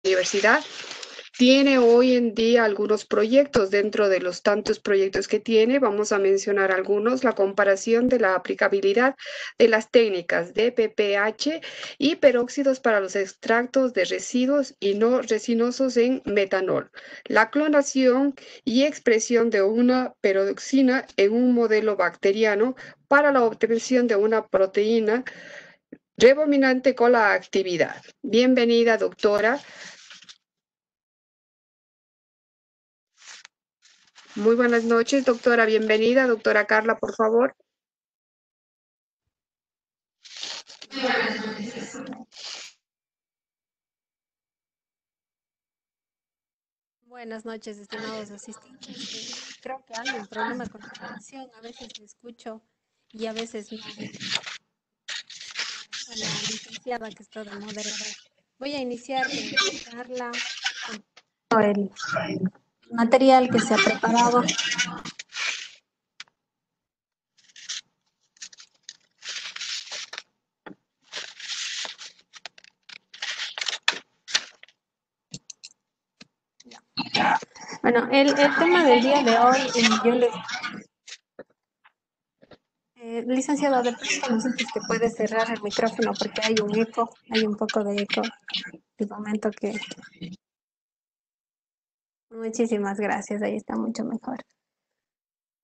universidad tiene hoy en día algunos proyectos. Dentro de los tantos proyectos que tiene, vamos a mencionar algunos: la comparación de la aplicabilidad de las técnicas de PPH y peróxidos para los extractos de residuos y no resinosos en metanol, la clonación y expresión de una peroxina en un modelo bacteriano para la obtención de una proteína recombinante con la actividad. Bienvenida, doctora. Muy buenas noches, doctora. Bienvenida, doctora Carla, por favor. Buenas noches, estimados asistentes. Creo que hay un problema con la conexión. A veces le escucho y a veces no a la licenciada que está de moderadora. Voy a iniciar, Carla, con todo el material que se ha preparado. Bueno, el tema del día de hoy, yo les... licenciada, de pronto no sé si es que puede cerrar el micrófono porque hay un eco, hay un poco de eco. El momento que... Muchísimas gracias, ahí está mucho mejor.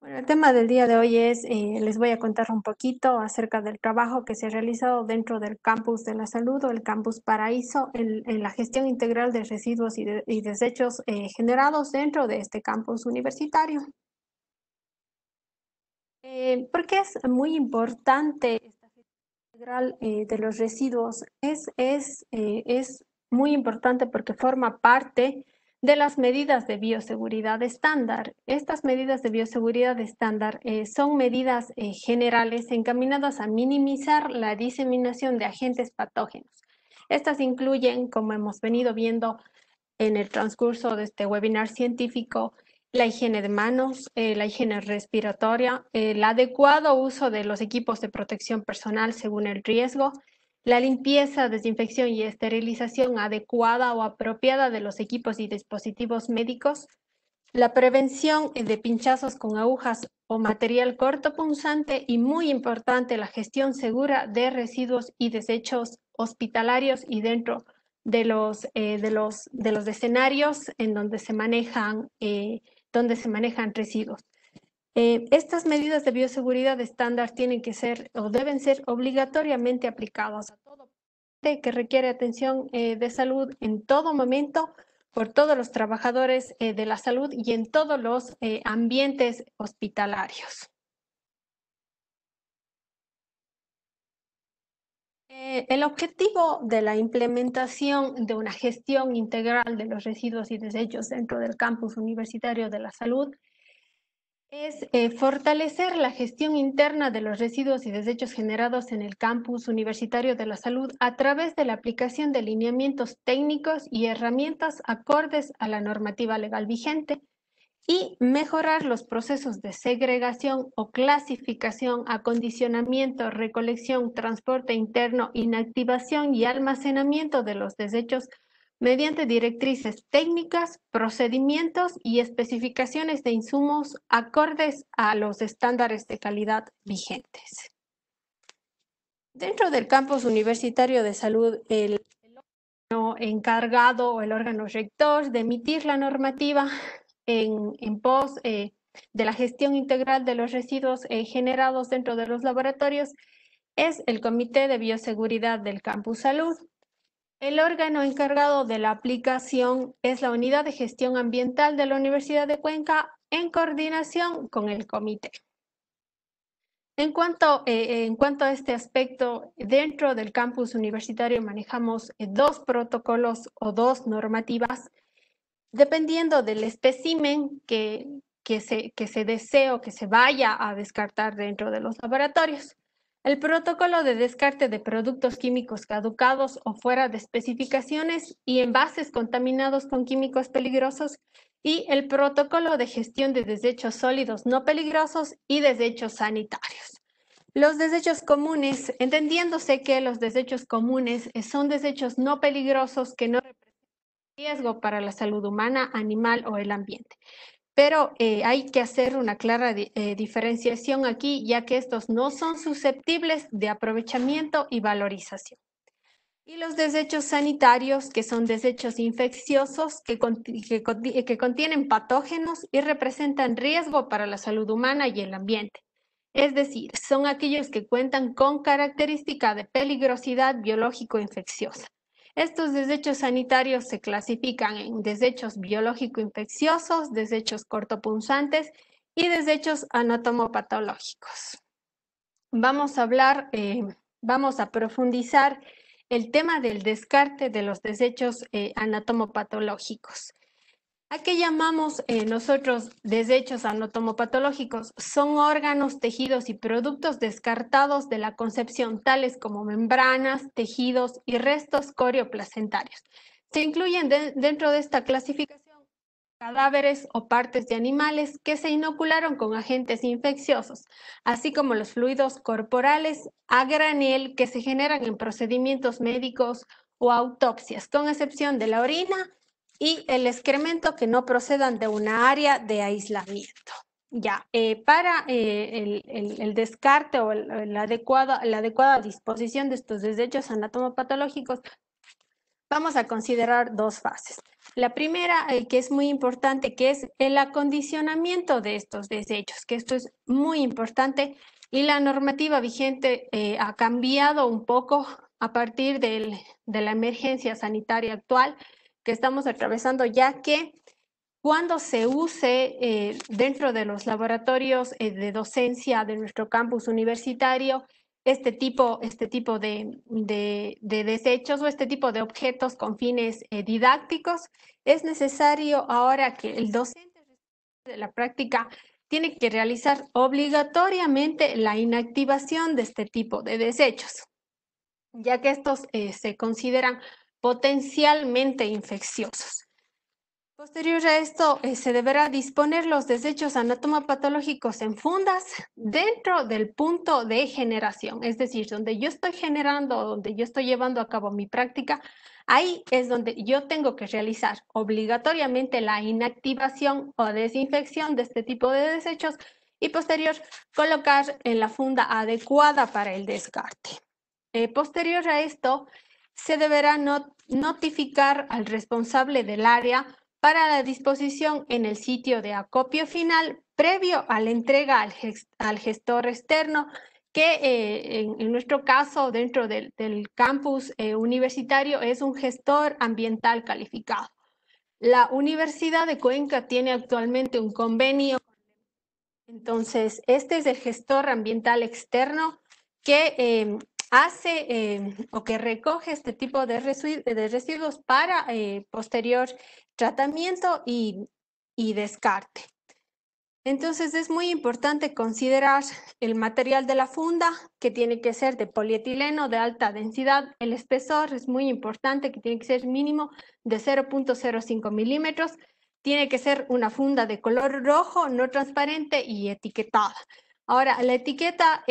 Bueno, el tema del día de hoy es, les voy a contar un poquito acerca del trabajo que se ha realizado dentro del Campus de la Salud o el Campus Paraíso en la gestión integral de residuos y desechos generados dentro de este campus universitario. ¿Por qué es muy importante esta gestión integral de los residuos? Es muy importante porque forma parte de las medidas de bioseguridad estándar. Estas medidas de bioseguridad estándar son medidas generales encaminadas a minimizar la diseminación de agentes patógenos. Estas incluyen, como hemos venido viendo en el transcurso de este webinar científico, la higiene de manos, la higiene respiratoria, el adecuado uso de los equipos de protección personal según el riesgo, la limpieza, desinfección y esterilización adecuada o apropiada de los equipos y dispositivos médicos, la prevención de pinchazos con agujas o material cortopunzante y, muy importante, la gestión segura de residuos y desechos hospitalarios y dentro de los escenarios en donde se manejan residuos. Estas medidas de bioseguridad estándar tienen que ser o deben ser obligatoriamente aplicadas a todo que requiere atención de salud en todo momento por todos los trabajadores de la salud y en todos los ambientes hospitalarios. El objetivo de la implementación de una gestión integral de los residuos y desechos dentro del campus universitario de la salud es fortalecer la gestión interna de los residuos y desechos generados en el campus universitario de la salud a través de la aplicación de lineamientos técnicos y herramientas acordes a la normativa legal vigente y mejorar los procesos de segregación o clasificación, acondicionamiento, recolección, transporte interno, inactivación y almacenamiento de los desechos mediante directrices técnicas, procedimientos y especificaciones de insumos acordes a los estándares de calidad vigentes. Dentro del campus universitario de salud, el órgano encargado o el órgano rector de emitir la normativa en pos de la gestión integral de los residuos generados dentro de los laboratorios es el Comité de Bioseguridad del Campus Salud. El órgano encargado de la aplicación es la Unidad de Gestión Ambiental de la Universidad de Cuenca en coordinación con el comité. En cuanto a este aspecto, dentro del campus universitario manejamos dos protocolos o dos normativas, dependiendo del espécimen que se desee o que se vaya a descartar dentro de los laboratorios. El protocolo de descarte de productos químicos caducados o fuera de especificaciones y envases contaminados con químicos peligrosos, y el protocolo de gestión de desechos sólidos no peligrosos y desechos sanitarios. Los desechos comunes, entendiéndose que los desechos comunes son desechos no peligrosos que no representan riesgo para la salud humana, animal o el ambiente. Pero hay que hacer una clara diferenciación aquí, ya que estos no son susceptibles de aprovechamiento y valorización. Y los desechos sanitarios, que son desechos infecciosos que contienen patógenos y representan riesgo para la salud humana y el ambiente. Es decir, son aquellos que cuentan con característica de peligrosidad biológico-infecciosa. Estos desechos sanitarios se clasifican en desechos biológico-infecciosos, desechos cortopunzantes y desechos anatomopatológicos. Vamos a profundizar el tema del descarte de los desechos anatomopatológicos. ¿A qué llamamos nosotros desechos anatomopatológicos? Son órganos, tejidos y productos descartados de la concepción, tales como membranas, tejidos y restos corioplacentarios. Se incluyen dentro de esta clasificación cadáveres o partes de animales que se inocularon con agentes infecciosos, así como los fluidos corporales a granel que se generan en procedimientos médicos o autopsias, con excepción de la orina y el excremento que no procedan de una área de aislamiento. Ya, para el descarte o la adecuada disposición de estos desechos anatomopatológicos, vamos a considerar dos fases. La primera, que es muy importante, que es el acondicionamiento de estos desechos, que esto es muy importante y la normativa vigente ha cambiado un poco a partir de la emergencia sanitaria actual que estamos atravesando, ya que cuando se use dentro de los laboratorios de docencia de nuestro campus universitario, este tipo de desechos o este tipo de objetos con fines didácticos, es necesario ahora que el docente de la práctica tiene que realizar obligatoriamente la inactivación de este tipo de desechos, ya que estos se consideran potencialmente infecciosos. Posterior a esto, se deberá disponer los desechos anatomopatológicos en fundas dentro del punto de generación, es decir, donde yo estoy generando, donde yo estoy llevando a cabo mi práctica, ahí es donde yo tengo que realizar obligatoriamente la inactivación o desinfección de este tipo de desechos y posterior colocar en la funda adecuada para el descarte. Posterior a esto, se deberá notificar al responsable del área para la disposición en el sitio de acopio final previo a la entrega al gestor externo, que en nuestro caso dentro del campus universitario es un gestor ambiental calificado. La Universidad de Cuenca tiene actualmente un convenio, entonces este es el gestor ambiental externo que hace o que recoge este tipo de residuos para posterior tratamiento y descarte. Entonces es muy importante considerar el material de la funda, que tiene que ser de polietileno de alta densidad. El espesor es muy importante, que tiene que ser mínimo de 0.05 milímetros. Tiene que ser una funda de color rojo, no transparente y etiquetada. Ahora, la etiqueta,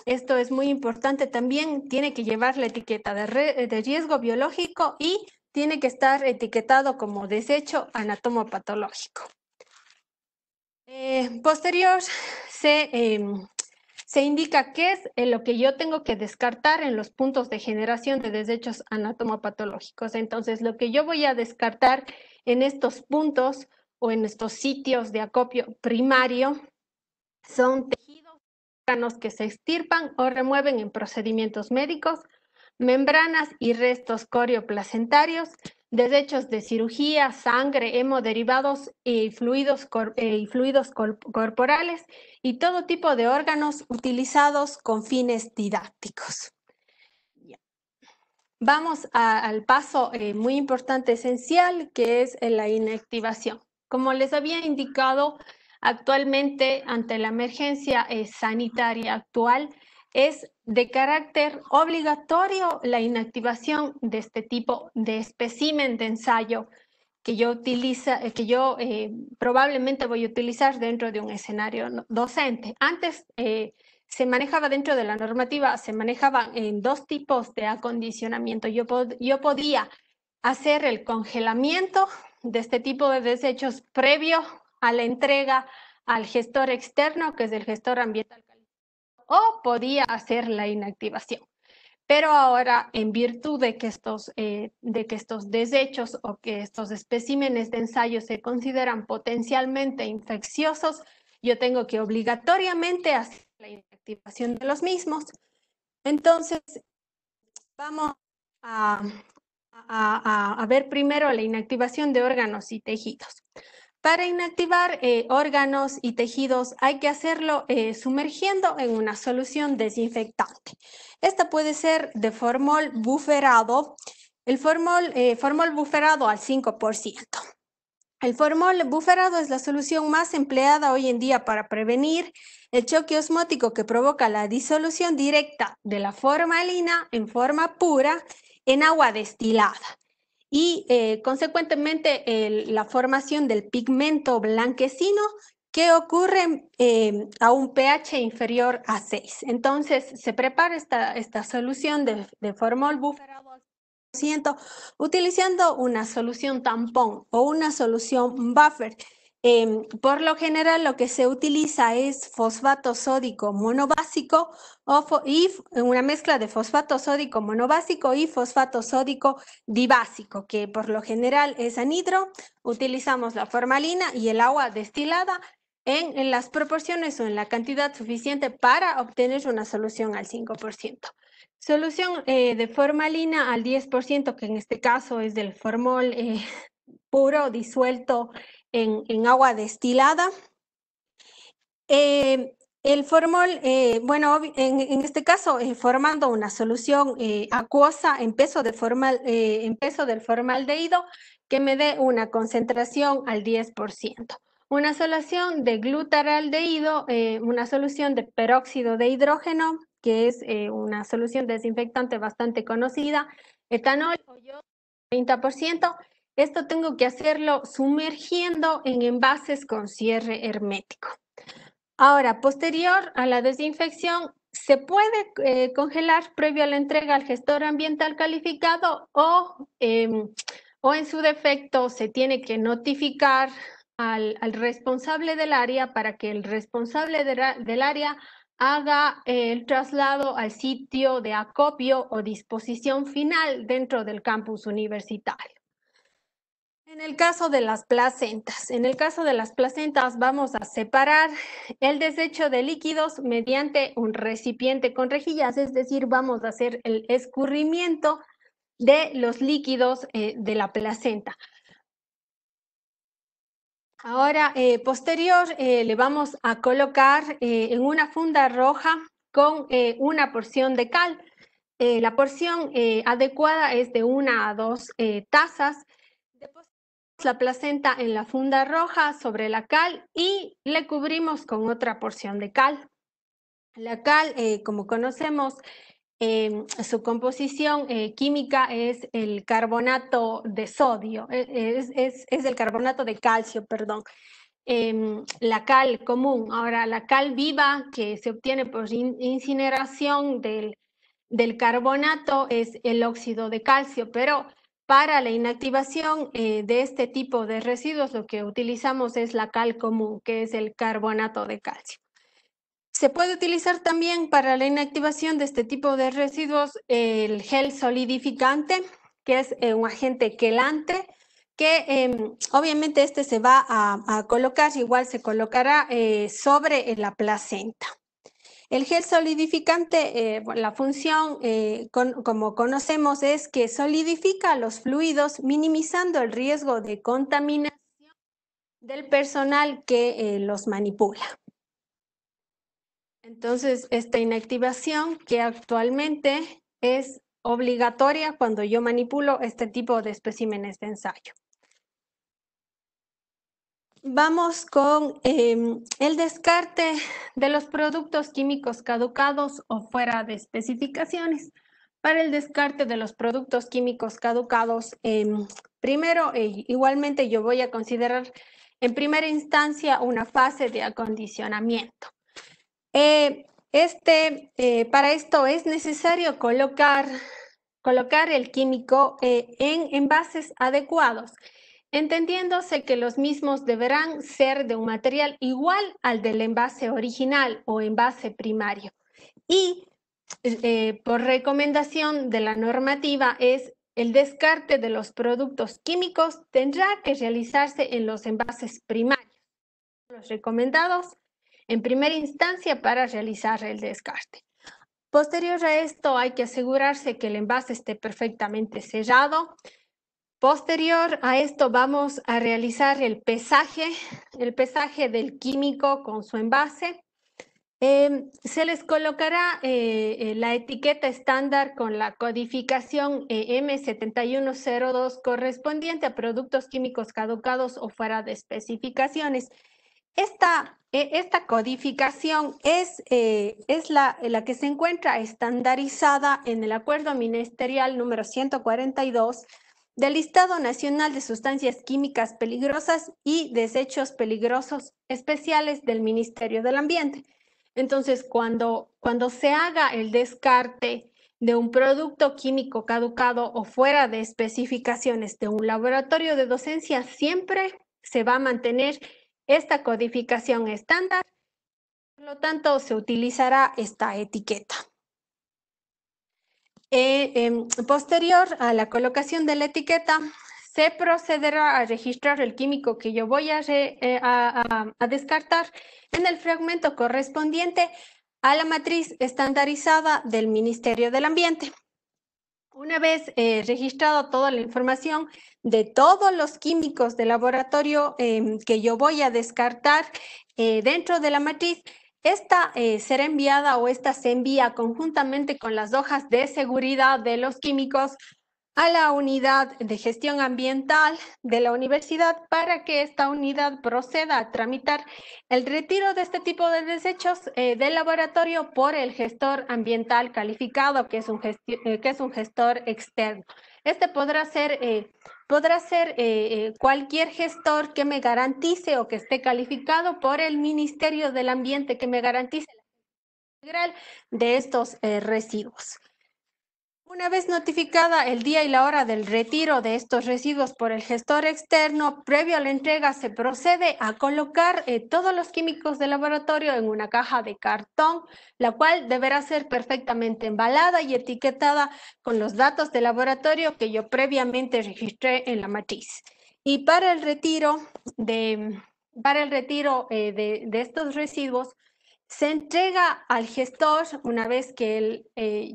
esto es muy importante también, tiene que llevar la etiqueta de riesgo biológico y tiene que estar etiquetado como desecho anatomopatológico. Posterior, se indica qué es lo que yo tengo que descartar en los puntos de generación de desechos anatomopatológicos. Entonces, lo que yo voy a descartar en estos puntos o en estos sitios de acopio primario son tejidos, órganos que se extirpan o remueven en procedimientos médicos, membranas y restos corioplacentarios, desechos de cirugía, sangre, hemoderivados y fluidos corporales y todo tipo de órganos utilizados con fines didácticos. Vamos al paso muy importante, esencial, que es la inactivación. Como les había indicado, actualmente, ante la emergencia sanitaria actual, es de carácter obligatorio la inactivación de este tipo de espécimen de ensayo que yo probablemente voy a utilizar dentro de un escenario docente. Antes se manejaba dentro de la normativa, se manejaban en dos tipos de acondicionamiento. Yo podía hacer el congelamiento de este tipo de desechos previo a la entrega al gestor externo, que es el gestor ambiental, o podía hacer la inactivación. Pero ahora, en virtud de que estos desechos o que estos especímenes de ensayo se consideran potencialmente infecciosos, yo tengo que obligatoriamente hacer la inactivación de los mismos. Entonces, vamos a ver primero la inactivación de órganos y tejidos. Para inactivar órganos y tejidos hay que hacerlo sumergiendo en una solución desinfectante. Esta puede ser de formol buferado, el formol buferado al 5%. El formol buferado es la solución más empleada hoy en día para prevenir el choque osmótico que provoca la disolución directa de la formalina en forma pura en agua destilada y consecuentemente la formación del pigmento blanquecino que ocurre a un pH inferior a 6. Entonces se prepara esta solución de formol buferado al 100% utilizando una solución tampón o una solución buffer. Por lo general lo que se utiliza es fosfato sódico monobásico y una mezcla de fosfato sódico monobásico y fosfato sódico dibásico, que por lo general es anhidro. Utilizamos la formalina y el agua destilada en las proporciones o en la cantidad suficiente para obtener una solución al 5%. Solución de formalina al 10%, que en este caso es del formol puro disuelto en agua destilada. El formol, bueno, en este caso, formando una solución acuosa en peso del formaldehído que me dé una concentración al 10%. Una solución de glutaraldehído, una solución de peróxido de hidrógeno, que es una solución desinfectante bastante conocida, etanol o yodo 30%. Esto tengo que hacerlo sumergiendo en envases con cierre hermético. Ahora, posterior a la desinfección, se puede congelar previo a la entrega al gestor ambiental calificado o en su defecto se tiene que notificar al responsable del área para que el responsable del área haga el traslado al sitio de acopio o disposición final dentro del campus universitario. En el caso de las placentas, vamos a separar el desecho de líquidos mediante un recipiente con rejillas, es decir, vamos a hacer el escurrimiento de los líquidos de la placenta. Ahora, posterior, le vamos a colocar en una funda roja con una porción de cal. La porción adecuada es de 1 a 2 tazas. La placenta en la funda roja sobre la cal y le cubrimos con otra porción de cal. La cal, como conocemos, su composición química es el carbonato de sodio, es el carbonato de calcio, perdón. La cal común. Ahora, la cal viva que se obtiene por incineración del carbonato es el óxido de calcio, pero para la inactivación de este tipo de residuos lo que utilizamos es la cal común, que es el carbonato de calcio. Se puede utilizar también para la inactivación de este tipo de residuos el gel solidificante, que es un agente quelante, que obviamente este se va a colocar, igual se colocará sobre la placenta. El gel solidificante, la función, como conocemos, es que solidifica los fluidos, minimizando el riesgo de contaminación del personal que los manipula. Entonces, esta inactivación que actualmente es obligatoria cuando yo manipulo este tipo de especímenes de ensayo. Vamos con el descarte de los productos químicos caducados o fuera de especificaciones. Para el descarte de los productos químicos caducados, primero, igualmente yo voy a considerar en primera instancia una fase de acondicionamiento. Para esto es necesario colocar colocar el químico en envases adecuados, entendiéndose que los mismos deberán ser de un material igual al del envase original o envase primario. Y por recomendación de la normativa es el descarte de los productos químicos tendrá que realizarse en los envases primarios, los recomendados en primera instancia para realizar el descarte. Posterior a esto hay que asegurarse que el envase esté perfectamente sellado. Posterior a esto vamos a realizar el pesaje del químico con su envase. Se les colocará la etiqueta estándar con la codificación M7102 correspondiente a productos químicos caducados o fuera de especificaciones. Esta codificación es la que se encuentra estandarizada en el Acuerdo Ministerial número 142 del Listado Nacional de Sustancias Químicas Peligrosas y Desechos Peligrosos Especiales del Ministerio del Ambiente. Entonces, cuando se haga el descarte de un producto químico caducado o fuera de especificaciones de un laboratorio de docencia, siempre se va a mantener esta codificación estándar, por lo tanto, se utilizará esta etiqueta. Posterior a la colocación de la etiqueta, se procederá a registrar el químico que yo voy a descartar en el fragmento correspondiente a la matriz estandarizada del Ministerio del Ambiente. Una vez registrado toda la información de todos los químicos de laboratorio que yo voy a descartar dentro de la matriz, esta será enviada o esta se envía conjuntamente con las hojas de seguridad de los químicos a la unidad de gestión ambiental de la universidad para que esta unidad proceda a tramitar el retiro de este tipo de desechos del laboratorio por el gestor ambiental calificado, que es un gestor externo. Este podrá ser cualquier gestor que me garantice o que esté calificado por el Ministerio del Ambiente, que me garantice la gestión integral de estos residuos. Una vez notificada el día y la hora del retiro de estos residuos por el gestor externo, previo a la entrega se procede a colocar todos los químicos del laboratorio en una caja de cartón, la cual deberá ser perfectamente embalada y etiquetada con los datos del laboratorio que yo previamente registré en la matriz. Y para el retiro de estos residuos, se entrega al gestor una vez que él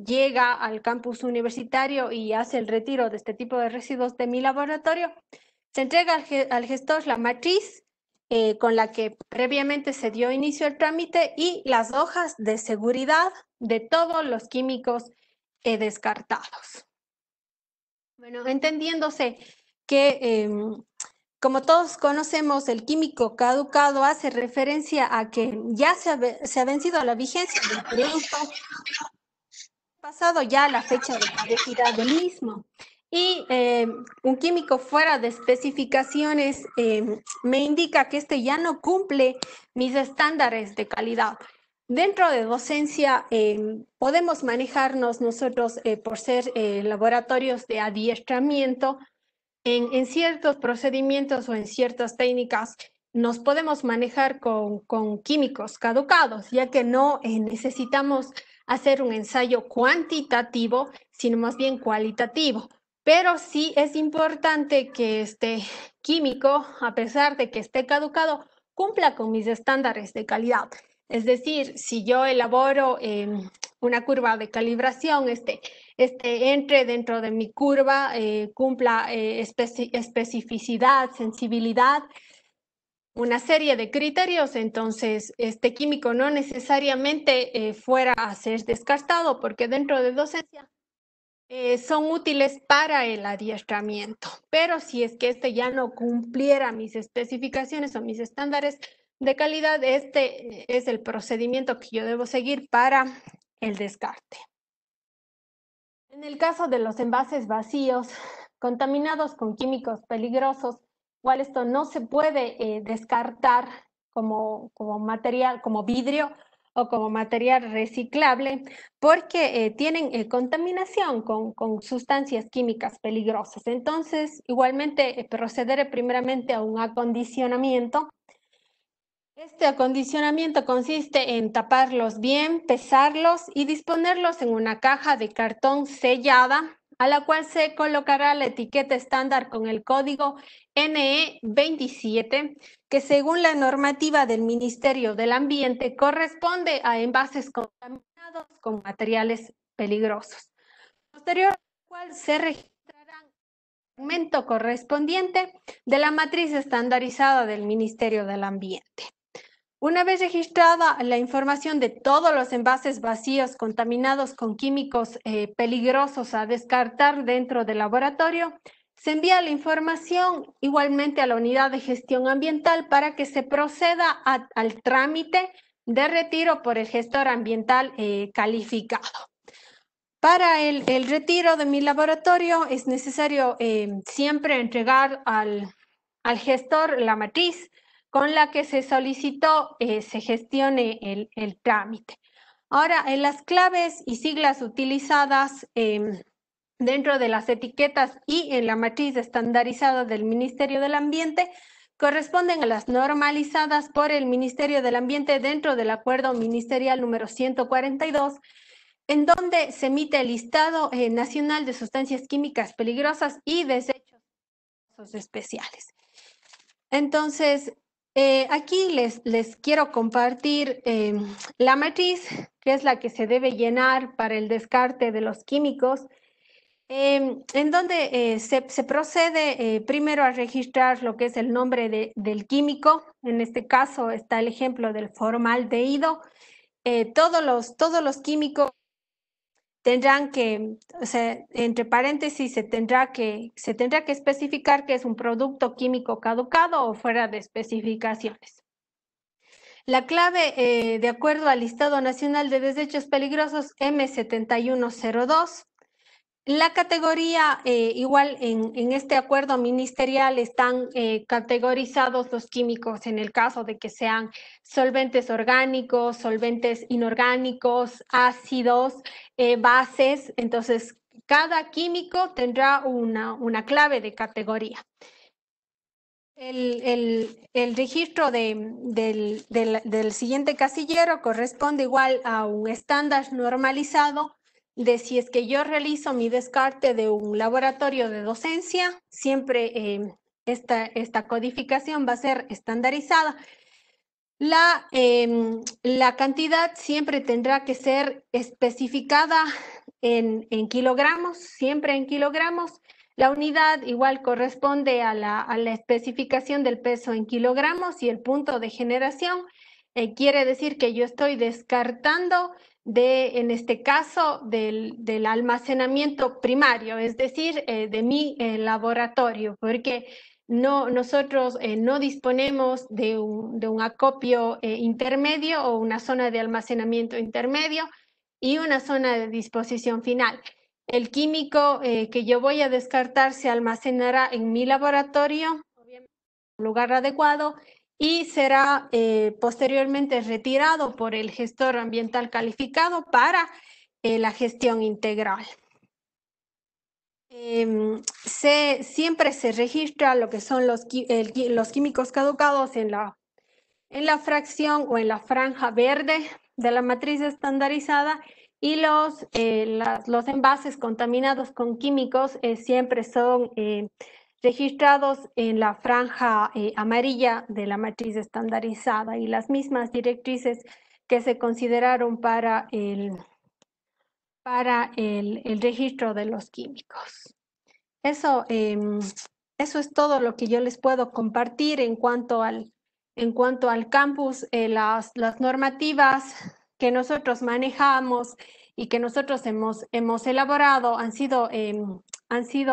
llega al campus universitario y hace el retiro de este tipo de residuos de mi laboratorio. Se entrega al gestor la matriz con la que previamente se dio inicio al trámite y las hojas de seguridad de todos los químicos descartados. Bueno, entendiéndose que como todos conocemos, el químico caducado hace referencia a que ya se ha vencido la vigencia del producto, pasado ya la fecha de caducidad del mismo. Y un químico fuera de especificaciones me indica que este ya no cumple mis estándares de calidad. Dentro de docencia podemos manejarnos nosotros por ser laboratorios de adiestramiento. En ciertos procedimientos o en ciertas técnicas nos podemos manejar con químicos caducados, ya que no necesitamos hacer un ensayo cuantitativo, sino más bien cualitativo. Pero sí es importante que este químico, a pesar de que esté caducado, cumpla con mis estándares de calidad. Es decir, si yo elaboro una curva de calibración, entre dentro de mi curva, cumpla especificidad, sensibilidad, una serie de criterios, entonces este químico no necesariamente fuera a ser descartado, porque dentro de docencia son útiles para el adiestramiento. Pero si es que este ya no cumpliera mis especificaciones o mis estándares de calidad, este es el procedimiento que yo debo seguir para el descarte. En el caso de los envases vacíos, contaminados con químicos peligrosos, igual esto no se puede descartar como material, como vidrio, o como material reciclable porque tienen contaminación con sustancias químicas peligrosas. Entonces, igualmente procederé primeramente a un acondicionamiento. Este acondicionamiento consiste en taparlos bien, pesarlos y disponerlos en una caja de cartón sellada, a la cual se colocará la etiqueta estándar con el código NE27, que según la normativa del Ministerio del Ambiente corresponde a envases contaminados con materiales peligrosos. Posterior al cual se registrará el segmento correspondiente de la matriz estandarizada del Ministerio del Ambiente. Una vez registrada la información de todos los envases vacíos contaminados con químicos peligrosos a descartar dentro del laboratorio, se envía la información igualmente a la unidad de gestión ambiental para que se proceda al trámite de retiro por el gestor ambiental calificado. Para el retiro de mi laboratorio es necesario siempre entregar al gestor la matriz con la que se solicitó se gestione el trámite. Ahora, en las claves y siglas utilizadas dentro de las etiquetas y en la matriz estandarizada del Ministerio del Ambiente corresponden a las normalizadas por el Ministerio del Ambiente dentro del Acuerdo Ministerial número 142, en donde se emite el listado nacional de sustancias químicas peligrosas y desechos especiales. Entonces, aquí les quiero compartir la matriz, que es la que se debe llenar para el descarte de los químicos, en donde se procede primero a registrar lo que es el nombre del químico. En este caso está el ejemplo del formaldehído. Todos los químicos tendrán que, o sea, entre paréntesis, se tendrá que especificar que es un producto químico caducado o fuera de especificaciones. La clave, de acuerdo al Listado Nacional de Desechos Peligrosos M7102, la categoría, igual en este acuerdo ministerial están categorizados los químicos en el caso de que sean solventes orgánicos, solventes inorgánicos, ácidos, bases. Entonces, cada químico tendrá una clave de categoría. El registro del siguiente casillero corresponde igual a un estándar normalizado de si es que yo realizo mi descarte de un laboratorio de docencia, siempre esta codificación va a ser estandarizada. La cantidad siempre tendrá que ser especificada en kilogramos, siempre en kilogramos. La unidad igual corresponde a la especificación del peso en kilogramos y el punto de generación quiere decir que yo estoy descartando en este caso, del almacenamiento primario, es decir, de mi laboratorio, porque nosotros no disponemos de un acopio intermedio o una zona de almacenamiento intermedio y una zona de disposición final. El químico que yo voy a descartar se almacenará en mi laboratorio, obviamente en un lugar adecuado, y será posteriormente retirado por el gestor ambiental calificado para la gestión integral. Siempre se registra lo que son los químicos caducados en la fracción o en la franja verde de la matriz estandarizada y los envases contaminados con químicos siempre son registrados en la franja amarilla de la matriz estandarizada y las mismas directrices que se consideraron para el registro de los químicos. Eso es todo lo que yo les puedo compartir en cuanto al campus. Las normativas que nosotros manejamos y que nosotros hemos elaborado han sido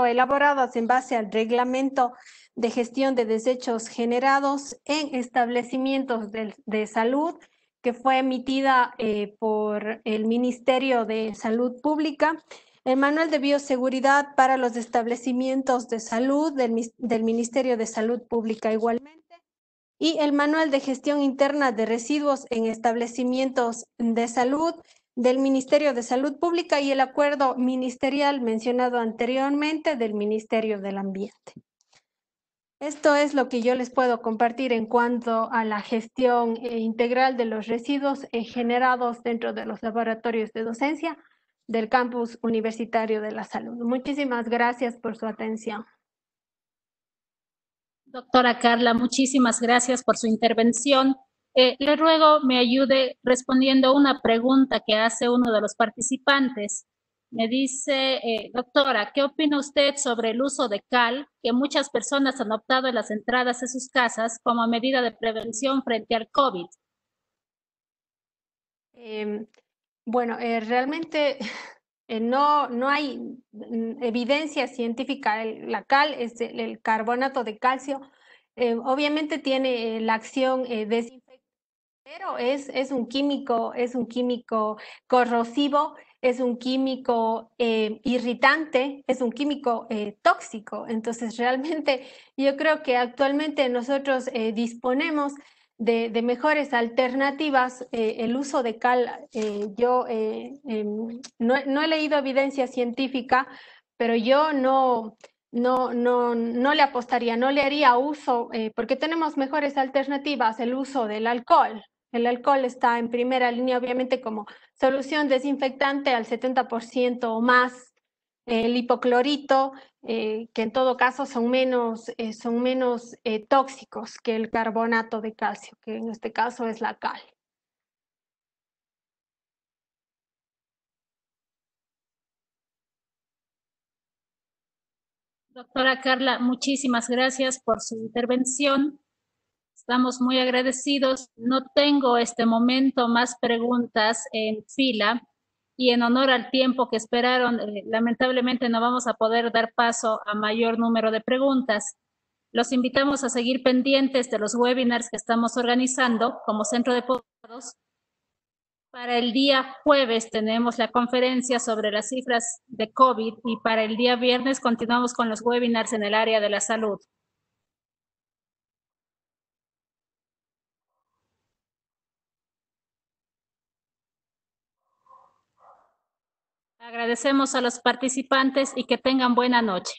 elaboradas en base al reglamento de gestión de desechos generados en establecimientos de salud, que fue emitida por el Ministerio de Salud Pública, el Manual de Bioseguridad para los establecimientos de salud del Ministerio de Salud Pública igualmente, y el Manual de Gestión Interna de Residuos en Establecimientos de Salud del Ministerio de Salud Pública y el acuerdo ministerial mencionado anteriormente del Ministerio del Ambiente. Esto es lo que yo les puedo compartir en cuanto a la gestión integral de los residuos generados dentro de los laboratorios de docencia del Campus Universitario de la Salud. Muchísimas gracias por su atención. Doctora Carla, muchísimas gracias por su intervención. Le ruego me ayude respondiendo una pregunta que hace uno de los participantes. Me dice, doctora, ¿qué opina usted sobre el uso de cal que muchas personas han optado en las entradas de sus casas como medida de prevención frente al COVID? Bueno, realmente no hay evidencia científica. La cal es el carbonato de calcio. Obviamente tiene la acción desinfectante, pero es un químico corrosivo, es un químico irritante, es un químico tóxico. Entonces, realmente yo creo que actualmente nosotros disponemos de mejores alternativas. El uso de cal, yo no he leído evidencia científica, pero yo no le apostaría, no le haría uso, porque tenemos mejores alternativas, el uso del alcohol. El alcohol está en primera línea, obviamente, como solución desinfectante al 70% o más. El hipoclorito, que en todo caso son menos tóxicos que el carbonato de calcio, que en este caso es la cal. Doctora Carla, muchísimas gracias por su intervención. Estamos muy agradecidos. No tengo este momento más preguntas en fila y en honor al tiempo que esperaron, lamentablemente no vamos a poder dar paso a mayor número de preguntas. Los invitamos a seguir pendientes de los webinars que estamos organizando como Centro de Posgrados. Para el día jueves tenemos la conferencia sobre las cifras de COVID y para el día viernes continuamos con los webinars en el área de la salud. Agradecemos a los participantes y que tengan buena noche.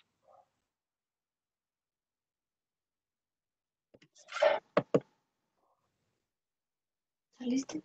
¿Saliste?